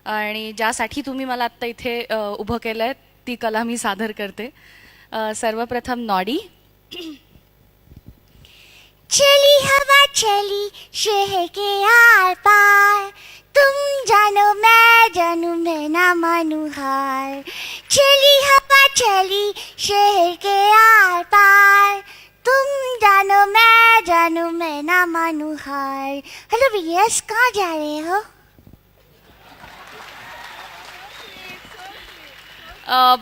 आणि ज्यासाठी तुम्ही मला आत्ता इथे उभं केलं आहे ती कला मी सादर करते. सर्वप्रथम नॉडी. चली हवा चली शहर के आर पार, तुम जानो मैं ना मानू हार. चली हवा चली शहर के आर पार, तुम जानो मैं ना मानू हार. हेलो भैया, कहाँ जा रहे हो?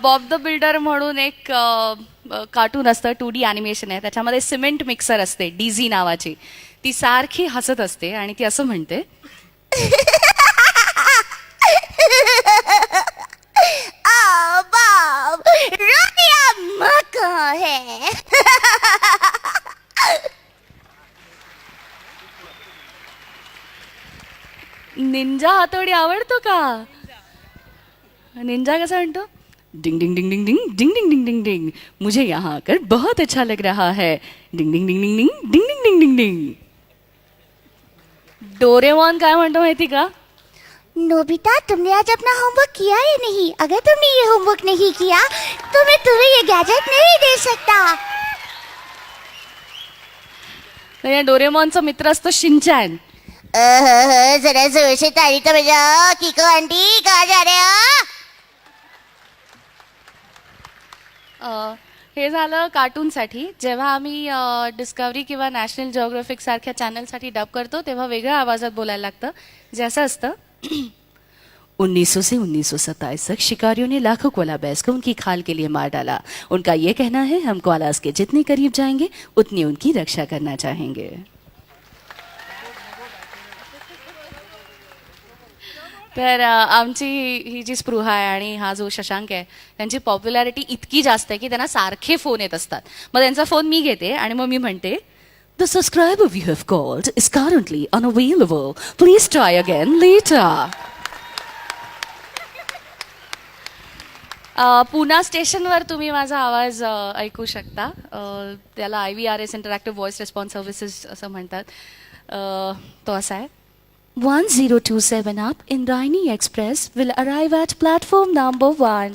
बॉब द बिल्डर म्हणून एक कार्टून असतं, 2D ॲनिमेशन आहे. त्याच्यामध्ये सिमेंट मिक्सर असते डीझी नावाची. ती सारखी हसत असते आणि ती असं म्हणते, ओ बॉब, रोनिया माँ कहाँ है? निंजा हातोडी आवडतो का? निंजा कसा म्हणतो, डिंग डिंग डिंग डिंग डिंग डिंग डिंग डिंग डिंग डिंग, मुझे यहाँ आकर बहुत अच्छा लग रहा है. डिंग डिंग डिंग डिंग डिंग डिंग डिंग डिंग डिंग डिंग. डोरेमॉन काय म्हणतो माहिती का? नोबिता, तुमने आज अपना होमवर्क किया या नहीं? अगर तुमने ये होमवर्क नहीं किया तो मैं तुम्हें ये गैजेट नहीं दे सकता. तर या डोरेमॉनचा मित्र असतो शिनचॅन. जरा जोर से ताली तो बजाओ. किको आंटी, कहाँ जा रहे हो? हे झालं कार्टूनसाठी. जेव्हा आम्ही डिस्कवरी किंवा नॅशनल जिओग्राफिक सारख्या चॅनलसाठी डब करतो तेव्हा वेगळ्या आवाजात बोलायला लागतं, जे असं असतं. 1900 से 1927 तक शिकारियों ने लाखों कोला बैस को उनकी खाल के लिए मार डाला. उनका ये कहना है हम कोलास के जितने करीब जाएंगे उतनी उनकी रक्षा करना चाहेंगे. तर आमची ही जी स्पृहा आहे आणि हा जो शशांक आहे त्यांची पॉप्युलॅरिटी इतकी जास्त आहे की त्यांना सारखे फोन येत असतात. मग त्यांचा फोन मी घेते आणि मग मी म्हणते, the subscriber you have called is currently unavailable, please try again later. Pune स्टेशनवर तुम्ही माझा आवाज ऐकू शकता. त्याला IVRS interactive voice response services असं म्हणतात. तो असा आहे, 1027 up Indrayani Express will arrive at platform number 1.